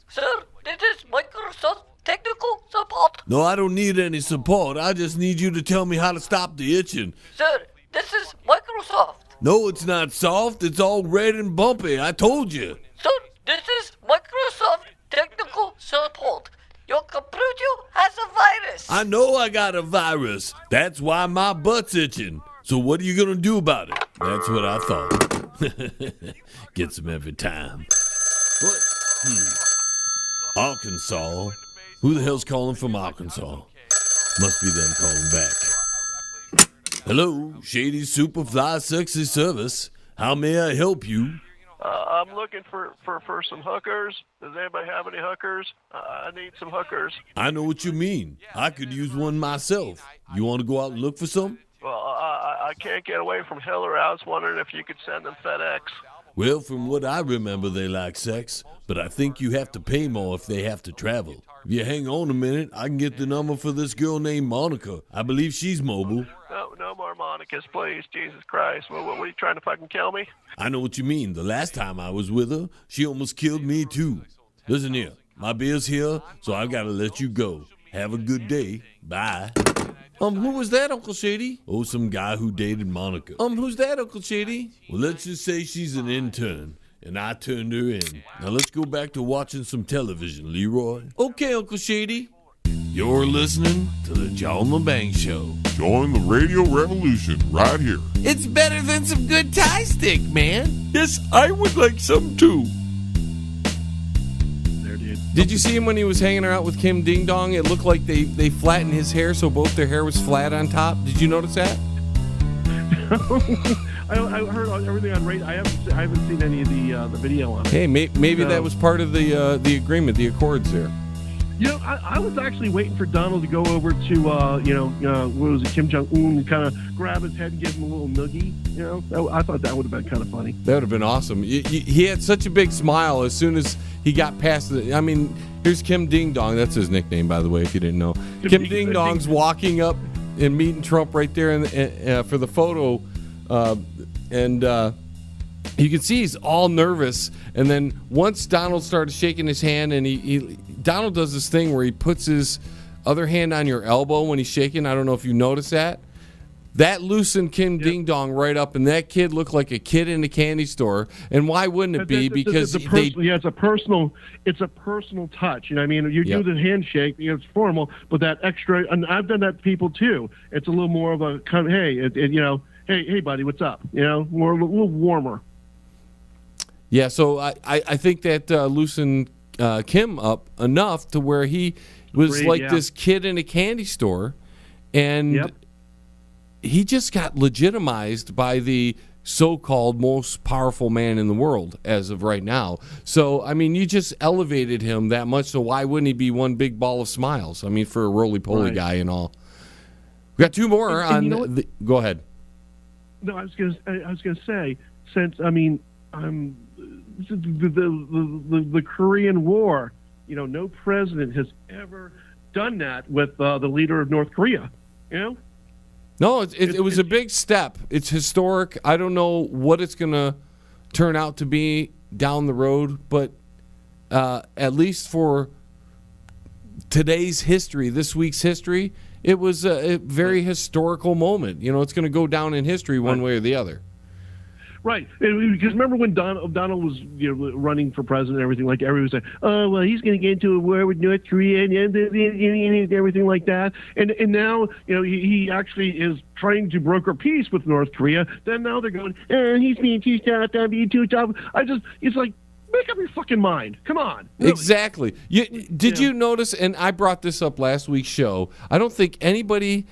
Sir, this is Microsoft technical support. No, I don't need any support. I just need you to tell me how to stop the itching. Sir, this is Microsoft. No, it's not soft. It's all red and bumpy. I told you. Sir, this is Microsoft technical support. Your computer has a virus. I know I got a virus. That's why my butt's itching. So what are you going to do about it? That's what I thought. Gets them every time. What? Arkansas? Who the hell's calling from Arkansas? Must be them calling back. Hello, Shady Superfly Sexy Service. How may I help you? I'm looking for some hookers. Does anybody have any hookers? I need some hookers. I know what you mean. I could use one myself. You want to go out and look for some? Well, I can't get away from Hillary. I was wondering if you could send them FedEx. Well, from what I remember, they like sex, but I think you have to pay more if they have to travel. If you hang on a minute, I can get the number for this girl named Monica. I believe she's mobile. No more Monicas, please. Jesus Christ. What are you trying to fucking kill me? I know what you mean. The last time I was with her, she almost killed me too. Listen here, my beer's here, so I've got to let you go. Have a good day. Bye. Who was that, Uncle Shady? Oh, some guy who dated Monica. Who's that, Uncle Shady? Well, let's just say she's an intern, and I turned her in. Now let's go back to watching some television, Leroy. Okay, Uncle Shady. You're listening to the John Lebang Show. Join the radio revolution right here. It's better than some good Thai stick, man. Yes, I would like some too. Did you see him when he was hanging out with Kim Ding Dong? It looked like they flattened his hair so both their hair was flat on top. Did you notice that? I heard everything on radio. I haven't seen any of the video on it. Hey, maybe that was part of the agreement, the accords there. You know, I was actually waiting for Donald to go over to, what was it, Kim Jung Un, and kind of grab his head and give him a little noogie. You know, I thought that would have been kind of funny. That would have been awesome. He had such a big smile as soon as he got past the. I mean, here's Kim Ding Dong. That's his nickname, by the way, if you didn't know. Kim Ding Dong's walking up and meeting Trump right there for the photo, and you can see he's all nervous. And then once Donald started shaking his hand and he Donald does this thing where he puts his other hand on your elbow when he's shaking. I don't know if you noticed that. That loosened Kim Ding Dong right up, and that kid looked like a kid in a candy store. And why wouldn't it be? Because it's a personal touch. You know what I mean? You do the handshake, it's formal, but that extra, and I've done that to people too. It's a little more of a kind of, hey, buddy, what's up? You know, more a little warmer. Yeah, so I think that loosened Kim up enough to where he was this kid in a candy store, and he just got legitimized by the so-called most powerful man in the world as of right now. So, I mean, you just elevated him that much, so why wouldn't he be one big ball of smiles? I mean, for a roly-poly guy and all. We got two more go ahead. No, I was gonna say, since, I mean, the Korean War, you know, no president has ever done that with the leader of North Korea, you know? No, it was a big step. It's historic. I don't know what it's going to turn out to be down the road, but at least for today's history, this week's history, it was a very historical moment. You know, it's going to go down in history one way or the other. Right, because remember when Donald was running for president and everything, like everyone was saying, oh, well, he's going to get into a war with North Korea and everything like that. And now, he actually is trying to broker peace with North Korea. Then now they're going, he's being too tough, being too tough. It's like, make up your fucking mind. Come on. Really. Exactly. Did you notice, and I brought this up last week's show, I don't think anybody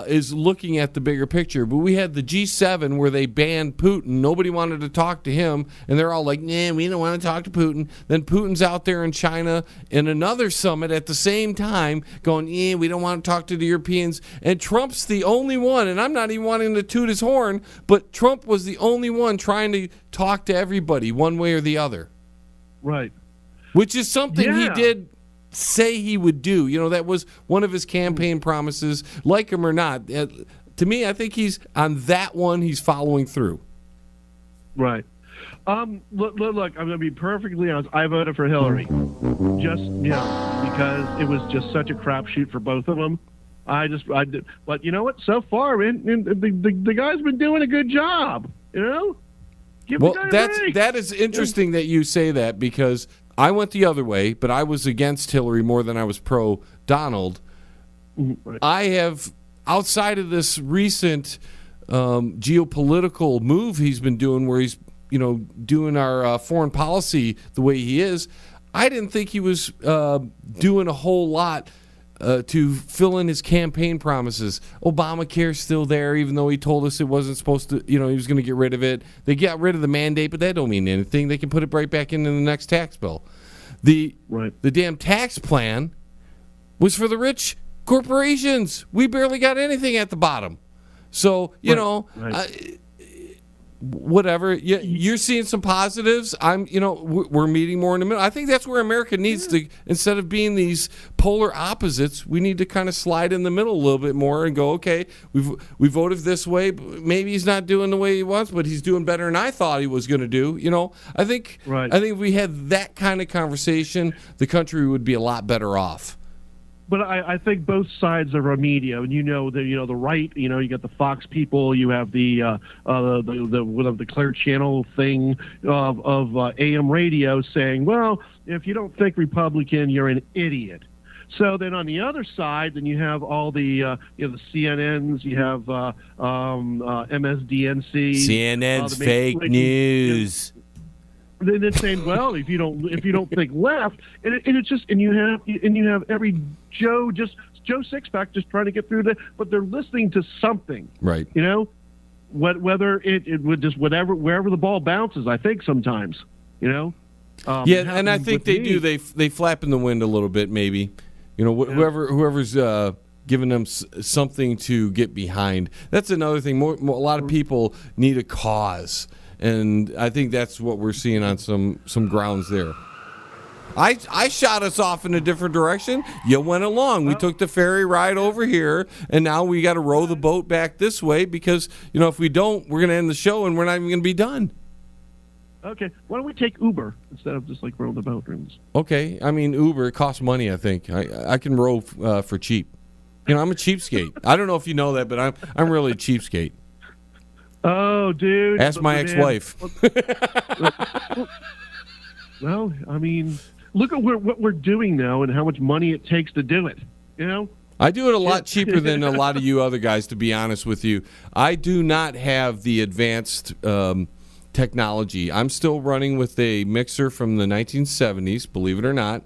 is looking at the bigger picture. But we had the G7 where they banned Putin. Nobody wanted to talk to him. And they're all like, nah, we don't want to talk to Putin. Then Putin's out there in China in another summit at the same time going, we don't want to talk to the Europeans. And Trump's the only one, and I'm not even wanting to toot his horn, but Trump was the only one trying to talk to everybody one way or the other. Right. Which is something he did say he would do. That was one of his campaign promises, like him or not. To me, I think he's on that one, he's following through. Right. Look, I'm going to be perfectly honest. I voted for Hillary. Just, because it was just such a crapshoot for both of them. I did. But you know what? So far, the guy's been doing a good job, Give well, the guy a break. That is interesting that you say that, because I went the other way, but I was against Hillary more than I was pro Donald. Right. I have, outside of this recent geopolitical move he's been doing, where he's doing our foreign policy the way he is, I didn't think he was doing a whole lot to fill in his campaign promises. Obamacare's still there, even though he told us it wasn't supposed to, he was going to get rid of it. They got rid of the mandate, but that don't mean anything. They can put it right back into the next tax bill. The damn tax plan was for the rich corporations. We barely got anything at the bottom. So, whatever. You're seeing some positives. We're meeting more in the middle. I think that's where America needs to, instead of being these polar opposites, we need to kind of slide in the middle a little bit more and go, okay, we voted this way. Maybe he's not doing the way he wants, but he's doing better than I thought he was going to do. I think if we had that kind of conversation, the country would be a lot better off. But I think both sides of our media, and the right, you got the Fox people, you have the Clear Channel thing of AM radio saying, well, if you don't think Republican, you're an idiot. So then on the other side, then you have all the the CNNs, you have MSDNC, CNN's fake news. Then saying, well, if you don't think left, and it's just, and you have every Joe Sixpack just trying to get through that, but they're listening to something, right? Whether it would just wherever the ball bounces. I think sometimes, and I think they do. They flap in the wind a little bit, maybe. Whoever's giving them something to get behind. That's another thing. A lot of people need a cause. And I think that's what we're seeing on some grounds there. I shot us off in a different direction. You went along. We took the ferry ride over here, and now we got to row the boat back this way because, if we don't, we're going to end the show and we're not even going to be done. Okay, why don't we take Uber instead of just like row the boat rooms? Okay, I mean Uber, it costs money. I think I can row for cheap. You know, I'm a cheapskate. I don't know if you know that, but I'm really a cheapskate. Oh, dude! Ask my ex-wife. Well, I mean, look at what we're doing now and how much money it takes to do it. You know. I do it a lot cheaper than a lot of you other guys, to be honest with you. I do not have the advanced technology. I'm still running with a mixer from the 1970s, believe it or not.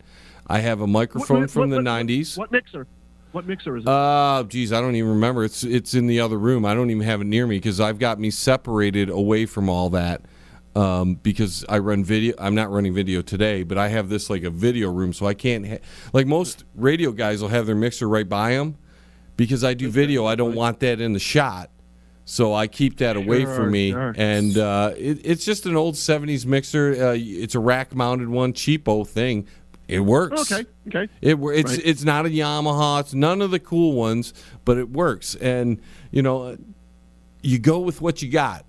I have a microphone from the 90s. What mixer? What mixer is it? Geez, I don't even remember. It's in the other room. I don't even have it near me because I've got me separated away from all that because I run video. I'm not running video today, but I have this like a video room, so I can't like most radio guys will have their mixer right by them because I do video. I don't want that in the shot. So I keep that away from me, and it's just an old 70s mixer. It's a rack-mounted one, cheapo thing. It works. Okay. It's not a Yamaha. It's none of the cool ones, but it works. And you know, you go with what you got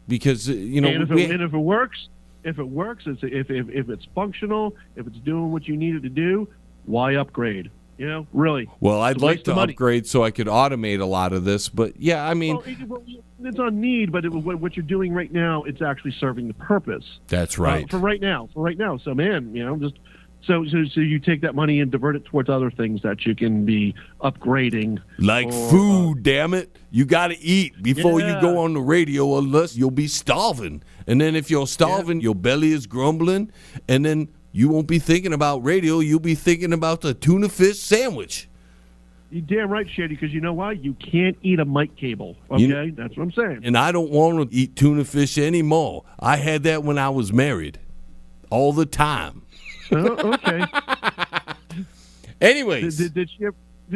because you know. And if it works, if it's functional, if it's doing what you need it to do, why upgrade? You know, really. Well, I'd like to upgrade so I could automate a lot of this, but yeah, I mean, it's on need, but what you're doing right now, it's actually serving the purpose. That's right. For right now. So, man, you know, just so you take that money and divert it towards other things that you can be upgrading, like food. Damn it, you got to eat before you go on the radio, unless you'll be starving. And then if you're starving, your belly is grumbling, and then you won't be thinking about radio. You'll be thinking about the tuna fish sandwich. You're damn right, Shady, because you know why? You can't eat a mic cable, okay? That's what I'm saying. And I don't want to eat tuna fish anymore. I had that when I was married. All the time. Oh, okay. Anyways. Did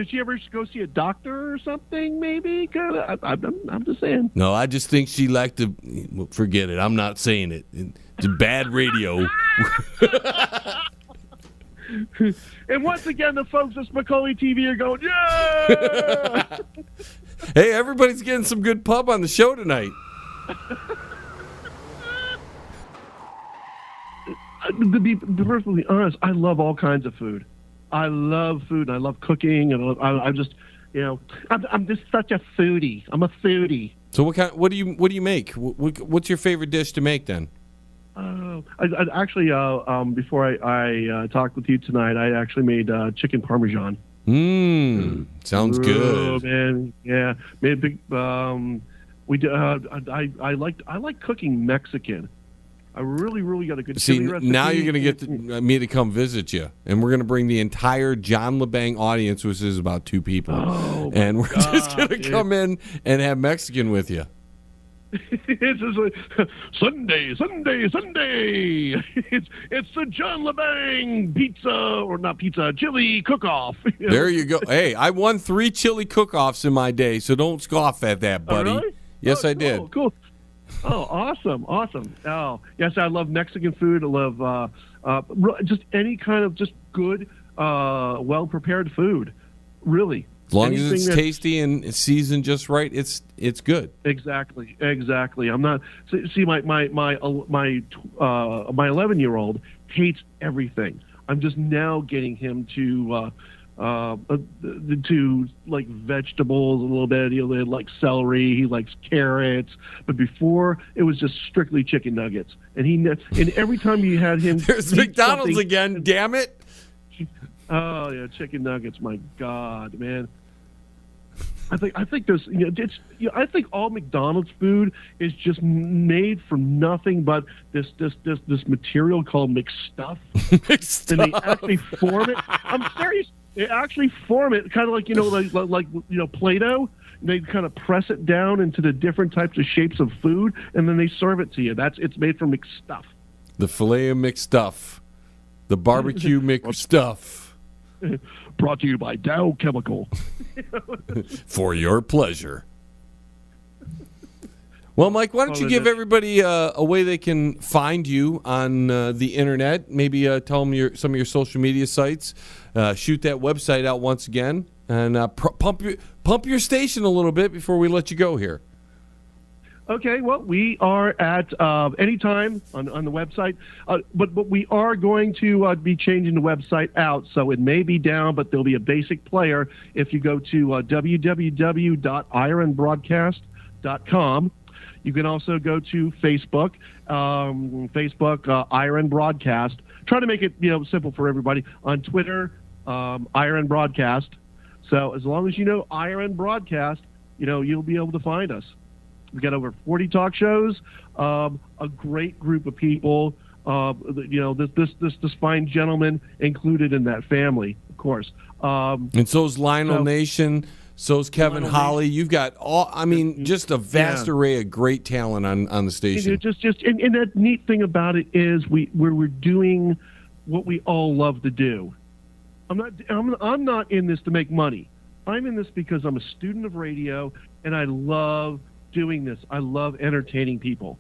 she ever go see a doctor or something, maybe? I'm just saying. No, I just think she liked to... Forget it. I'm not saying it. It's bad radio. And once again, the folks at Macaulay TV are going, yeah! Hey, everybody's getting some good pub on the show tonight. To be perfectly honest, I love all kinds of food. I love food, and I love cooking, and I'm just, you know, I'm just such a foodie. I'm a foodie. So what do you make? What's your favorite dish to make then? I actually, before I talked with you tonight, I actually made chicken parmesan. Sounds good. Oh man, yeah, made a big. We did. I like cooking Mexican. I really got a good chili recipe. Now you're going to get me to come visit you, and we're going to bring the entire John Lebang audience, which is about 2 people, and we're just going to come in and have Mexican with you. It's just like, Sunday. It's the John Lebang pizza, or not pizza, chili cook-off. There you go. Hey, I won 3 chili cook-offs in my day, so don't scoff at that, buddy. Oh, really? Yes, I did. Cool. Oh, awesome. Oh, yes, I love Mexican food. I love just any kind of just good, well-prepared food, really. As long as it's tasty and seasoned just right, it's good. Exactly. I'm not. See, my 11-year-old hates everything. I'm just now getting him to like vegetables a little bit. He likes celery. He likes carrots. But before, it was just strictly chicken nuggets. And every time you had him, there's McDonald's again. Damn it! Oh yeah, chicken nuggets. My God, man. I think there's I think all McDonald's food is just made from nothing but this material called McStuff. McStuff. And they actually form it. I'm serious. They actually form it kind of like like Play-Doh. They kind of press it down into the different types of shapes of food, and then they serve it to you. It's made from McStuff. The filet of McStuff. The barbecue McStuff. Brought to you by Dow Chemical. For your pleasure. Well, Mike, why don't you give everybody a way they can find you on the internet? Maybe tell them some of your social media sites. Shoot that website out once again, and pump your station a little bit before we let you go here. Okay, well, we are at any time on the website, but we are going to be changing the website out, so it may be down, but there'll be a basic player if you go to www.irnbroadcast.com. You can also go to Facebook, IRN Broadcast. Try to make it simple for everybody. On Twitter, IRN Broadcast. So as long as you know IRN Broadcast, you'll be able to find us. We've got over 40 talk shows, a great group of people. This fine gentleman included in that family, of course. And so's Lionel Nation. So's Kevin Holly. You've got just a vast array of great talent on the station. And that neat thing about it is we're doing what we all love to do. I'm not in this to make money. I'm in this because I'm a student of radio and I love doing this. I love entertaining people.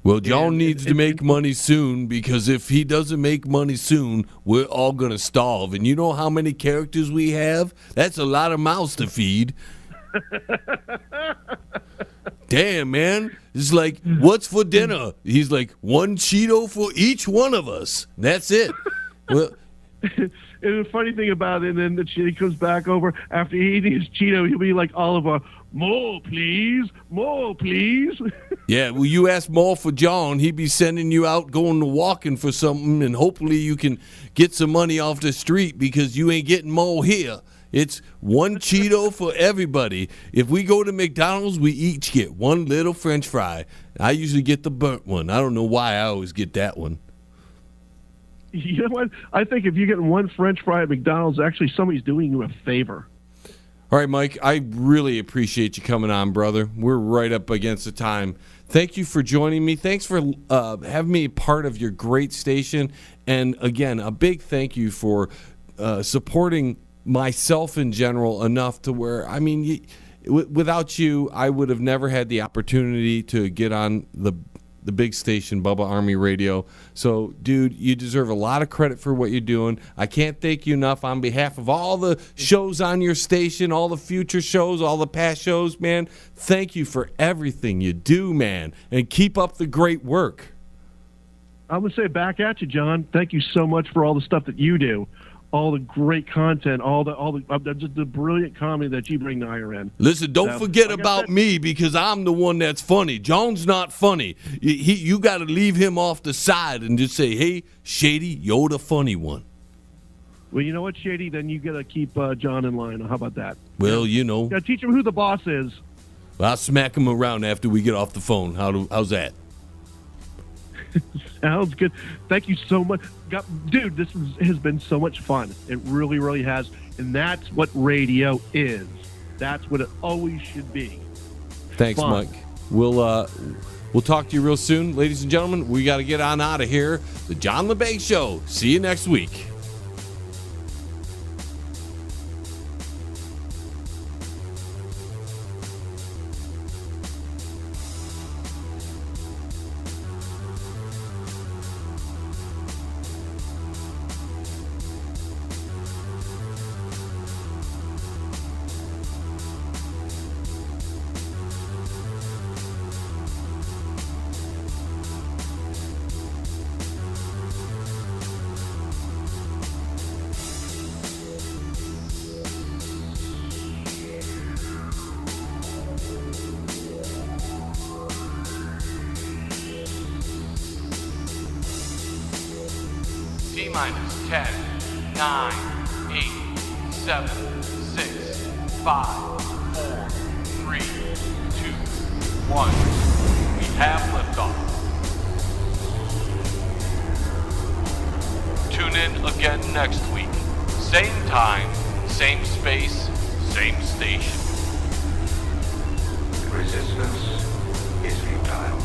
Well, John needs to make money soon, because if he doesn't make money soon, we're all going to starve. And you know how many characters we have? That's a lot of mouths to feed. Damn, man. It's like, what's for dinner? He's like, 1 Cheeto for each one of us. That's it. Well, and the funny thing about it, and then he comes back over after eating his Cheeto, he'll be like Oliver, more please, more please. Yeah, well, you ask more for John, he'd be sending you out going to walking for something, and hopefully you can get some money off the street, because you ain't getting more here. It's 1 Cheeto for everybody. If we go to McDonald's, we each get 1 little French fry. I usually get the burnt one. I don't know why I always get that one. You know what? I think if you get 1 French fry at McDonald's, actually somebody's doing you a favor. All right, Mike, I really appreciate you coming on, brother. We're right up against the time. Thank you for joining me. Thanks for having me part of your great station. And, again, a big thank you for supporting myself in general enough to where, without you, I would have never had the opportunity to get on the big station, Bubba Army Radio. So, dude, you deserve a lot of credit for what you're doing. I can't thank you enough on behalf of all the shows on your station, all the future shows, all the past shows, man. Thank you for everything you do, man, and keep up the great work. I would say back at you, John. Thank you so much for all the stuff that you do. All the great content, all the brilliant comedy that you bring to IRN. Listen, don't forget about me, because I'm the one that's funny. John's not funny. You got to leave him off the side and just say, "Hey, Shady, you're the funny one." Well, you know what, Shady? Then you got to keep John in line. How about that? Well, got to teach him who the boss is. I'll smack him around after we get off the phone. How's that? Sounds good. Thank you so much. Dude, this has been so much fun. It really, really has. And that's what radio is. That's what it always should be. Thanks, fun. Mike. We'll talk to you real soon. Ladies and gentlemen, we got to get on out of here. The John Lebang Show. See you next week. T-minus 10, 9, 8, 7, 6, 5, 4, 3, 2, 1. We have liftoff. Tune in again next week. Same time, same space, same station. Resistance is futile.